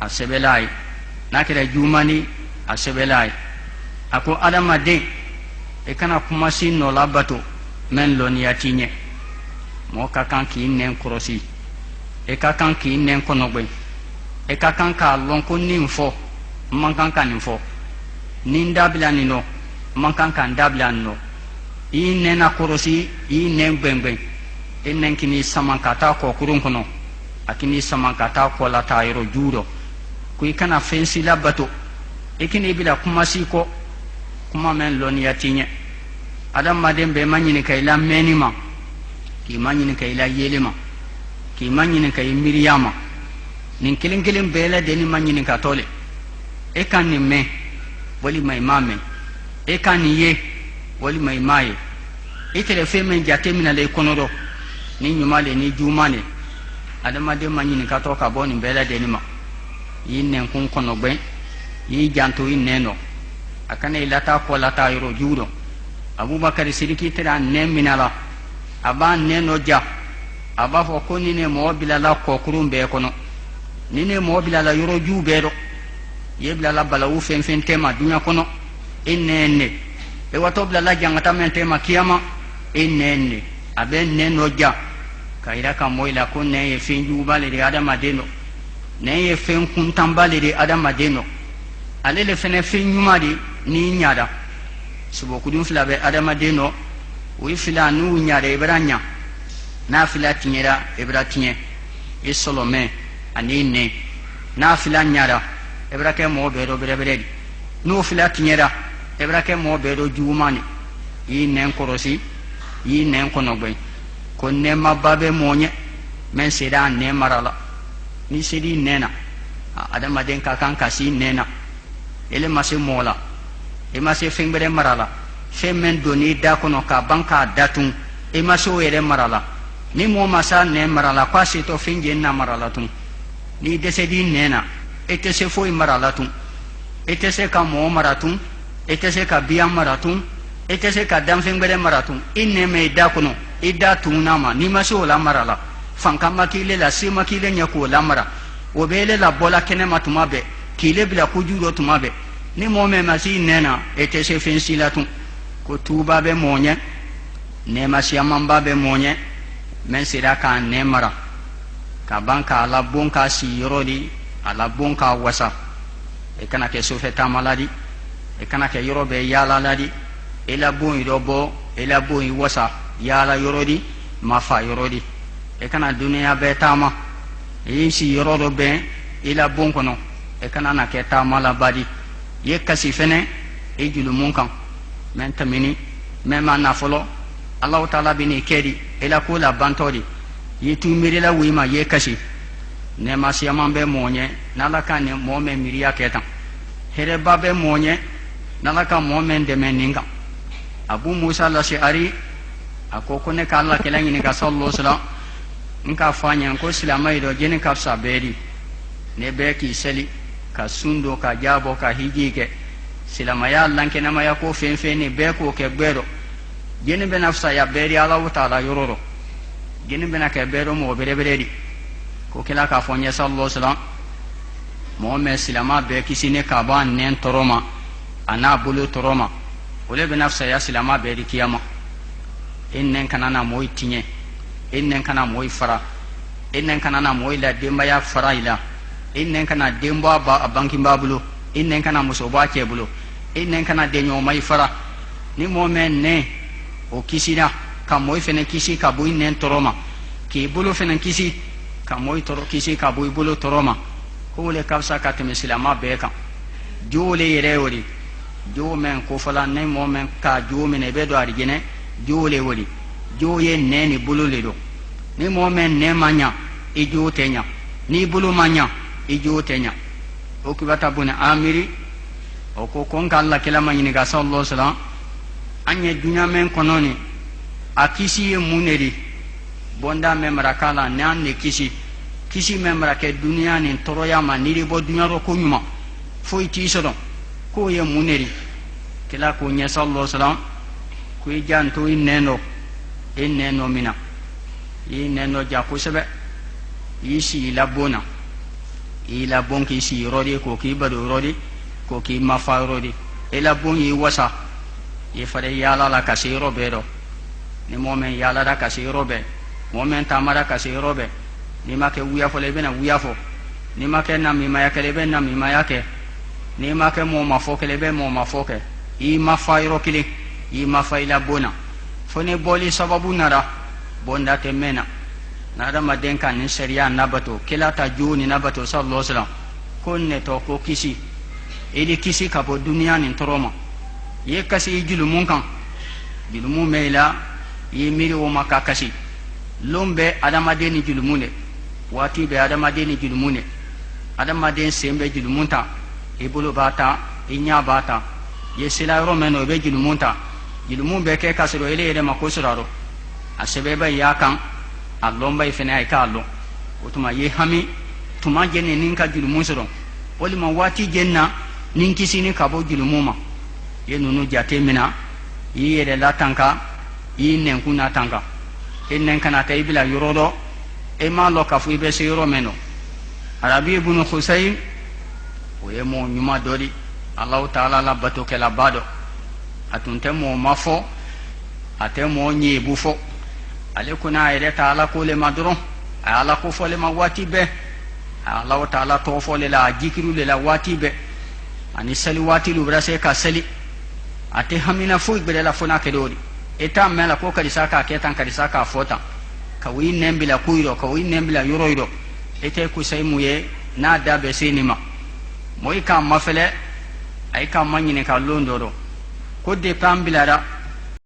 sebelai nakira jumani a sebelai ako adama de e kana kuma sin no labato men loniya tinye mo ka kan ki nen korosi e ka kan ki nen konogbe e ka kan ka lon ko nin fo man kan kan nin fo nin dabla ni no man kan kan dabla no i nena korosi i nen gbengbe e nen kini saman kata ko kurun kono akini saman kata ko la tayro juro ku i kana fensi labato e kini bila kuma si ko kuma men loniya tinye adam madem be manyini kay la menima ki manyini kay la yelima ki manyini kay miriyama nin kelin kelin be la deni manyini ka tole e kan ni me wali may mame e kan ni ye wali may maye e tele fe men jate mina le konodo ni nyumale ni jumane adam madem manyini ka to ka boni be la deni ma yinnen kun kono gbe yi janto yinneno akane ilata ko lata yoro judo abubakar sidiki tira neminala aba neno ja aba fo ko ni ne mo bilala ko kurumbe kono ni ne mo bilala yoro jube do ye bilala balawu fen fen tema dunya kono inenne e wato bilala jangata men tema kiyama inenne abe neno ja kaira ka moila ko ne ye fen jubale de adama deno ne ye fen kuntambale de adama deno alele fene fen nyuma di ni nyada subo kudun fila be adama deno wi fila nu nyada ibranya na fila tinyera ibra tinye isolome ani ne na fila nyada ibra ke mo be do bere no fila tinyera ibra ke mo be do jumani yi nen korosi yi nen konogbe ko ne mababe monye men sida ne marala ni sidi nena adama den ka kan kasi nena ele mase mola e mase fengbere marala femen doni da kono ka banka datun e mase o yere marala ni mo masa ne marala kwasi to finge na marala tun ni desedi nena ete se foi marala tun ete se ka mo maratun ete se ka biya maratun ete se ka dam fengbere maratun inne me da kono ida tunama ni mase o la marala fanka makile la sima kile nyako la mara o bele la bola kene matuma be kile bila kujuro tumabe ni mome masi nena ete se fensilatun ko tuba be monye ne masi amamba be monye men sira ka ne mara ka banka ala bonka si yorodi ala bonka wasa e kana ke sofeta maladi e kana ke yorobe yala ladi e la bon irobo e la bon wasa yala yorodi mafa yorodi e kana dunia be tama e si yorodo be e la bon kono e kana na ke tamala badi ye kasi fene e julumun kan men tamini men ma na folo Allah taala bini kedi ila kula bantori yitu mirila wima ye kasi ne ma siaman be monye nala kan ne mo me miriya ketan here babe monye nala kan mo men de meninga Abu Musa al-Ash'ari akoko ne kala kelangi ne ka sallallahu alaihi wasallam nka fanya ko islamai do jeni ka sabedi ne be ki seli ka sundo ka jabo ka hijike silamaya lanke na maya ko fenfeni be ko ke gbero jeni be nafsa ya beri Allah taala yororo jeni be na ke bero mo bere di ko kila ka fonya sallallahu alaihi wasallam mo me silama be kisine ka ban nen toroma ana bulu toroma ole be nafsa ya silama be di kiyama innen kanana moy tinye innen kana moy fara innen kanana moy la demba ya fara ila innen kana demba ba banki babulo innen kana muso ba kebulo innen kana denyo mai fara ni momen ne o kisina ka moy fene kisi ka bu innen toroma ki bulo fene kisi ka moy toro kisi ka bu bulo toroma ko le kafsa ka teme silama be kan jole yere wori jo men ko fala ne momen ka jo men e be do arigene jole wori jo ye ne ni bulo le do ni momen ne manya e jo tenya ni bulo manya ijo tenya o kibata bune amiri o ko konka Allah kila manyini ga sallallahu alaihi wasallam anye dunya men kononi akisi e muneri bonda memra kala nan ne kisi memra ke dunya ni toroya maniri bo dunya ro ko nyuma fo iti sodo ko ye muneri kila ko nya sallallahu alaihi wasallam ko janto inneno mina inneno ja ko sebe yisi labona ila bon ki si rodi ko ki badu rodi ko ki mafa rodi ila bon yi wasa ye fare yala la kasiro bedo ni momen yala da kasiro be momen tamara kasiro be ni make wuya fo le bena wuya fo ni make na mi maya kele be na mi maya ke ni make mo mafo kele be mo mafo ke i mafa iro kili i mafa ila bona fo ne boli sababu nara bonda te mena nada madenka ni sharia nabato kila ta juni nabato sallallahu alaihi wasallam konne to ko kisi idi kisi ka bo duniya ni toroma ye kasi julumun kan julumu meila ye miri wo maka kasi lombe adamade ni julumune wati be adamade ni julumune adamade sembe julumunta ibulu bata inya bata ye sila romeno be julumunta julumun be ke kasiro ile makosuraro asebeba yakan allon bai fene ay ka allon otuma ye hami tuma jenne nin ka julumun soro wali ma wati jenna nin kisini ka bo julumuma ye nunu jate mina yi yede la tanka yi nen kuna tanka enen kana tay bila yorodo e ma lo ka fu be se yoro meno arabi ibn husayn o ye mo nyuma doli allah taala la bato ke la bado atunte mo mafo ate mo nyi bufo ale kuna ere taala ko le madron ala ko fo le ma wati be allah taala to fo le la jikiru le la wati be ani sali wati lu brase ka sali ate hamina fu be la fona ke dodi eta mela ko kadi saka ke tan kadi saka fota ka wi nembila kuiro ka wi nembila yoroido ete ku sai muye na da be sinima moy ka mafele ay ka manyine ka londoro ko de pambila da